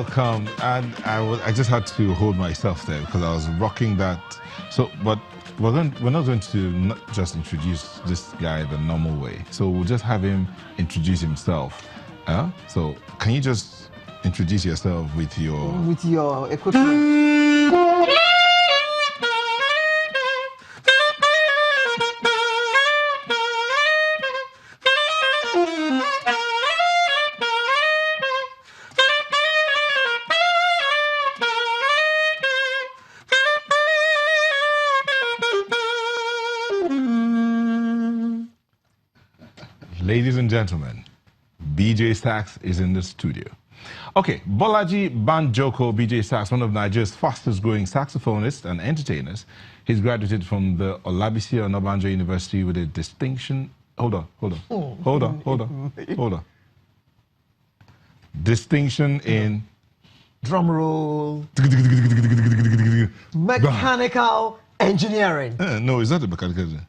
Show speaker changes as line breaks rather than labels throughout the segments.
welcome. And I just had to hold myself there because I was rocking that. So, but we're not going to not just introduce this guy the normal way. So we'll just have him introduce himself. So can you just introduce yourself with your
equipment?
Ladies and gentlemen, Beejay Sax is in the studio. Okay, Bolaji Banjoko Beejay Sax, one of Nigeria's fastest growing saxophonists and entertainers. He's graduated from the Olabisi Onabanjo University with a distinction. Hold on. Distinction in.
Drum roll. Mechanical engineering.
No, it's not a mechanical engineering.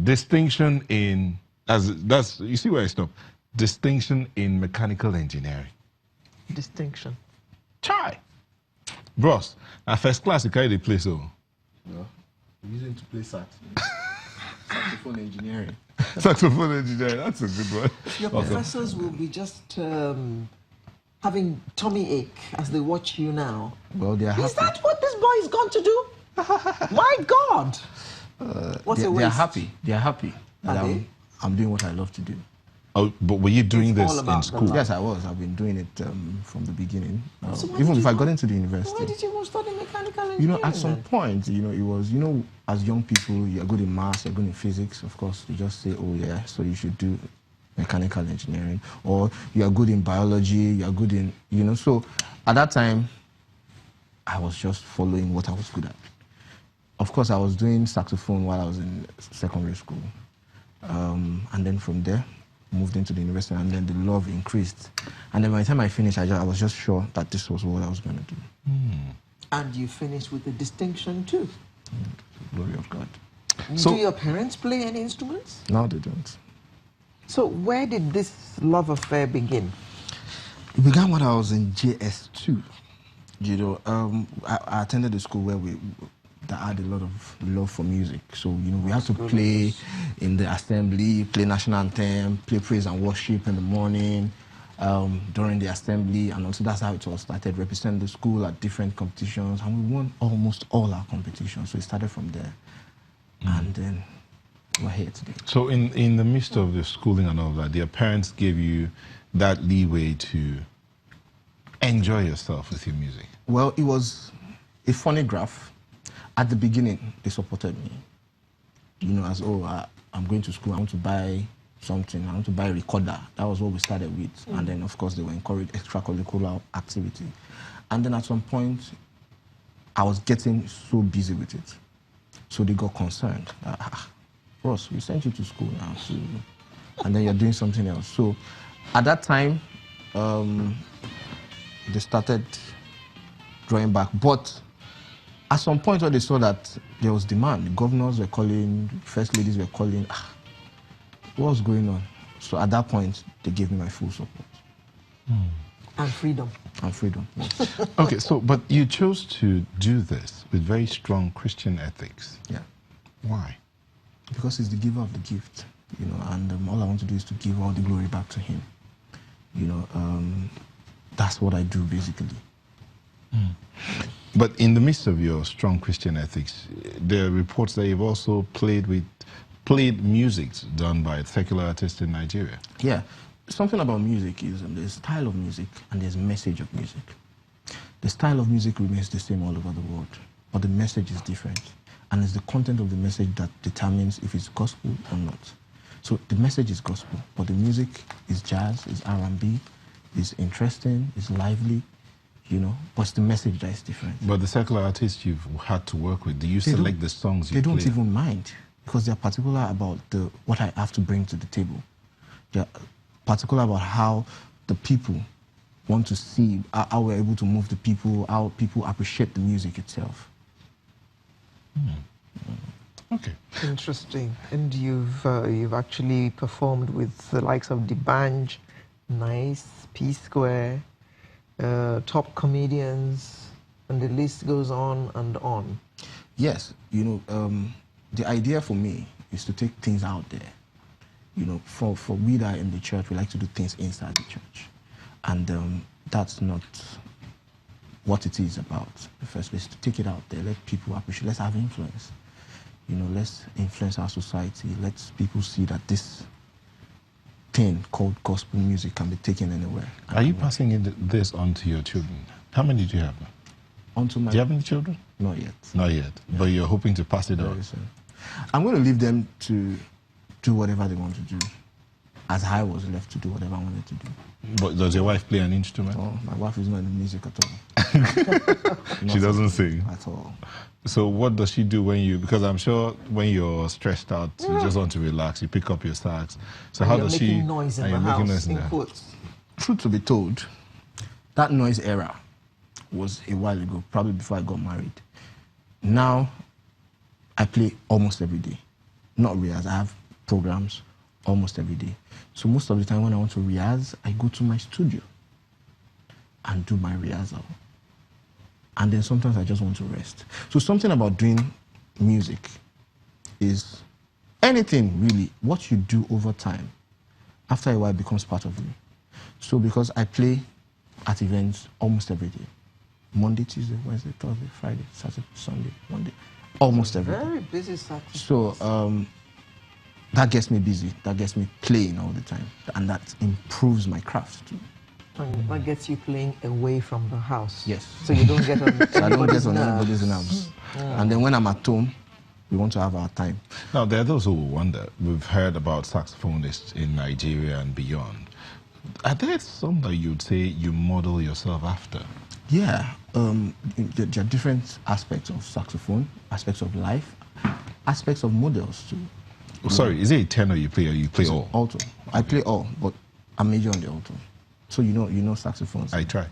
Distinction in. That's you see where I stop. Distinction in mechanical engineering.
Distinction.
Chai. Bros, at first class you carry the play so.
No. I'm using to play sax. Saxophone engineering.
Saxophone engineering, that's a good one.
Your professors will be just having tummy ache as they watch you now.
Well, they are happy.
Is that what this boy is going to do? My God!
They are happy. They are happy that I'm doing what I love to do.
Oh, but were you doing this in school?
Yes, I was. I've been doing it from the beginning. Even if I got into the university.
Why did you want to study mechanical engineering?
At some point, it was, as young people, you're good in maths, you're good in physics. Of course, you just say, oh yeah, so you should do mechanical engineering. Or you're good in biology, you're good in, So at that time, I was just following what I was good at. Of course, I was doing saxophone while I was in secondary school. And then from there, moved into the university, and then the love increased. And then by the time I finished, I was just sure that this was what I was going to do.
And you finished with a distinction too.
Glory of God.
So, do your parents play any instruments?
No, they don't.
So where did this love affair begin?
It began when I was in JS2. I attended a school where that had a lot of love for music. So, we had to play in the assembly, play national anthem, play praise and worship in the morning, during the assembly, and also that's how it all started, represent the school at different competitions, and we won almost all our competitions. So it started from there, and then we're here today.
So in the midst of the schooling and all that, your parents gave you that leeway to enjoy yourself with your music?
Well, it was a funny graph. At the beginning, they supported me. I'm going to school, I want to buy something, I want to buy a recorder. That was what we started with. And then, of course, they were encouraged extracurricular activity. And then at some point, I was getting so busy with it. So they got concerned. Ross, we sent you to school now, and then you're doing something else. So at that time, they started drawing back. But at some point when they saw that there was demand, the governors were calling, first ladies were calling, what was going on? So at that point, they gave me my full support.
And freedom.
And freedom, yes.
Okay, but you chose to do this with very strong Christian ethics.
Yeah.
Why?
Because he's the giver of the gift, and all I want to do is to give all the glory back to him. That's what I do, basically.
But in the midst of your strong Christian ethics, there are reports that you've also played music done by secular artists in Nigeria.
Yeah. Something about music is there's style of music and there's message of music. The style of music remains the same all over the world, but the message is different. And it's the content of the message that determines if it's gospel or not. So the message is gospel, but the music is jazz, is R&B, is interesting, is lively, but it's the message that is different.
But the secular artists you've had to work with, do you select the songs you play?
They don't even mind, because they're particular about what I have to bring to the table. They're particular about how the people want to see, how we're able to move the people, how people appreciate the music itself.
Okay.
Interesting. And you've actually performed with the likes of D'banj, Nice, P Square, top comedians, and the list goes on and on.
Yes, the idea for me is to take things out there. For we that are in the church, we like to do things inside the church. And that's not what it is about. The first place, to take it out there, let people appreciate, let's have influence. Let's influence our society. Let people see that this thing called gospel music can be taken anywhere.
Are you passing this on to your children? How many do you have?
Do
you have any children?
Not yet.
Not yet. Yeah. But you're hoping to pass it on?
Soon. I'm going to leave them to do whatever they want to do, as I was left to do whatever I wanted to do.
But does your wife play an instrument?
Oh, my wife is not in music at all.
She doesn't sing?
At all.
So what does she do when you, because I'm sure when you're stressed out, you just want to relax, you pick up your sax. So
and
how
does she...
making
noise in the house, in quotes.
Truth to be told, that noise era was a while ago, probably before I got married. Now, I play almost every day. Not rehearse, I have programs almost every day. So most of the time when I want to rehearse, I go to my studio and do my rehearsal. And then sometimes I just want to rest. So something about doing music is anything really, what you do over time, after a while it becomes part of you. So because I play at events almost every day, Monday, Tuesday, Wednesday, Thursday, Friday, Saturday, Sunday, Monday, almost every day.
Very busy saxophone.
So that gets me busy, that gets me playing all the time, and that improves my craft too.
And that gets you playing away from the house.
Yes.
So you don't get on anybody's
nerves. And then when I'm at home, we want to have our time.
Now, there are those who will wonder. We've heard about saxophonists in Nigeria and beyond. Are there some that you'd say you model yourself after?
Yeah. There are different aspects of saxophone, aspects of life, aspects of models too.
Oh, sorry, is it a tenor you play or you play all?
Alto. I play all, but I major on the alto. So you know saxophones.
I try.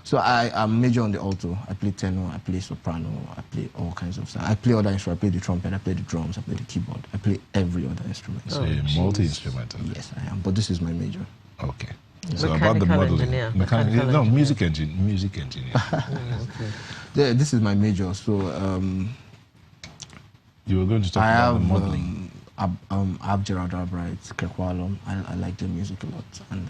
So I major on the alto. I play tenor, I play soprano, I play all kinds of stuff. I play other instruments. I play the trumpet, I play the drums, I play the keyboard. I play every other instrument.
So you're multi-instrumental.
Yes, I am. But this is my major.
Okay.
Yeah. So about the modeling.
No, music engineer.
Okay. Yeah, this is my major. So
you were going to talk about the modeling.
I have Gerald Albright, Kekwalum. I like their music a lot, and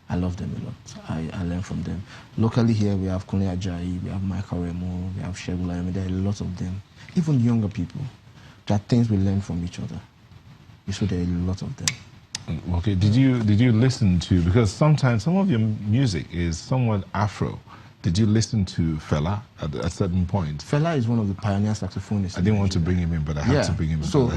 I love them a lot. I learn from them. Locally here, we have Kunle Ajayi, we have Michael Remo, we have Shegun Layemi. There are a lot of them. Even younger people. There are things we learn from each other. So there are a lot of them.
Okay, did you listen to, because sometimes some of your music is somewhat Afro. Did you listen to Fela at a certain point?
Fela is one of the pioneer saxophonists.
I didn't want to bring him in, but I had to bring him in.
So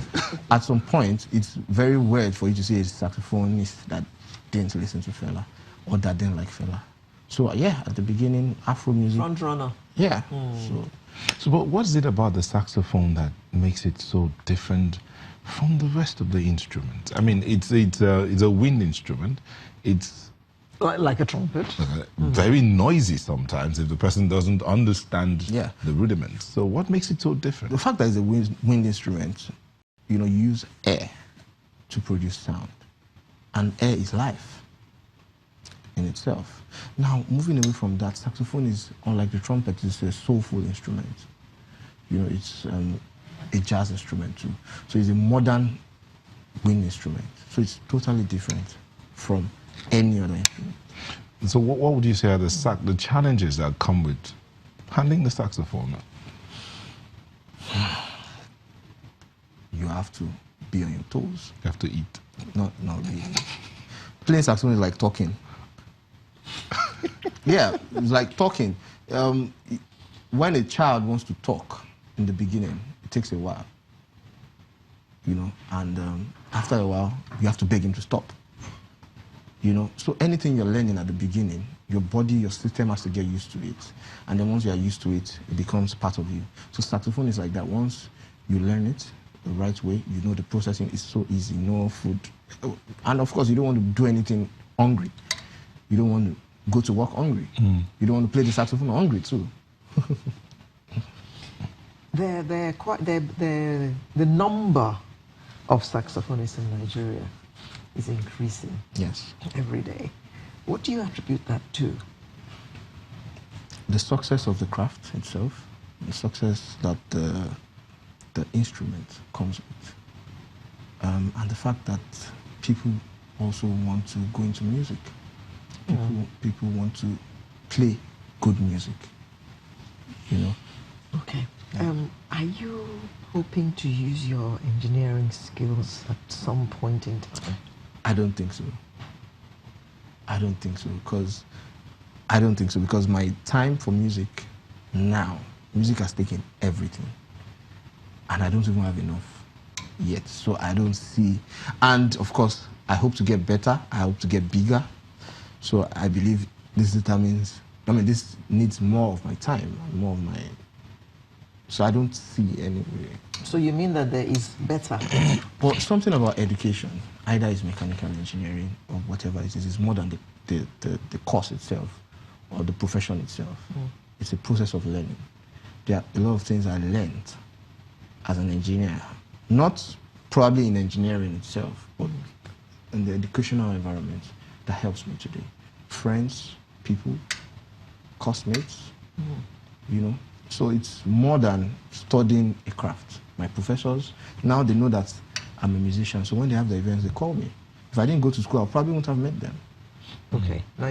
at some point, it's very weird for you to say a saxophonist that didn't listen to Fela or that didn't like Fela. So yeah, at the beginning, Afro music.
Front runner.
Yeah.
So but what is it about the saxophone that makes it so different from the rest of the instruments? I mean, it's a wind instrument. It's
like a trumpet.
Very noisy sometimes if the person doesn't understand
the
rudiments. So what makes it so different?
The fact that it's a wind instrument, you use air to produce sound. And air is life in itself. Now, moving away from that, saxophone is, unlike the trumpet, it's a soulful instrument. It's a jazz instrument too. So it's a modern wind instrument. So it's totally different from any other instrument.
So what would you say are the challenges that come with handling the saxophone?
You have to be on your toes.
You have to eat.
Not really. Playing saxophone is like talking. Yeah, it's like talking. When a child wants to talk in the beginning, it takes a while. And after a while, you have to beg him to stop. So anything you're learning at the beginning, your body, your system has to get used to it. And then once you are used to it, it becomes part of you. So saxophone is like that. Once you learn it the right way, the processing is so easy, no food. And of course, you don't want to do anything hungry. You don't want to go to work hungry. You don't want to play the saxophone hungry too.
The number of saxophonists in Nigeria is increasing.
Yes.
Every day. What do you attribute that to?
The success of the craft itself, the success that the instrument comes with, and the fact that people also want to go into music. People want to play good music, you know.
Okay. Are you hoping to use your engineering skills at some point in time?
I don't think so. I don't think so because my time for music now, music has taken everything, and I don't even have enough yet. So I don't see, and of course, I hope to get better. I hope to get bigger. So I believe this determines. I mean, this needs more of my time, more of my. So I don't see any way.
So you mean that there is better?
But something about education, either it's mechanical engineering or whatever it is more than the course itself or the profession itself. It's a process of learning. There are a lot of things I learned as an engineer, not probably in engineering itself, but in the educational environment that helps me today. Friends, people, classmates, you know. So it's more than studying a craft. My professors, now they know that I'm a musician, so when they have the events, they call me. If I didn't go to school, I probably wouldn't have met them.
Okay. Now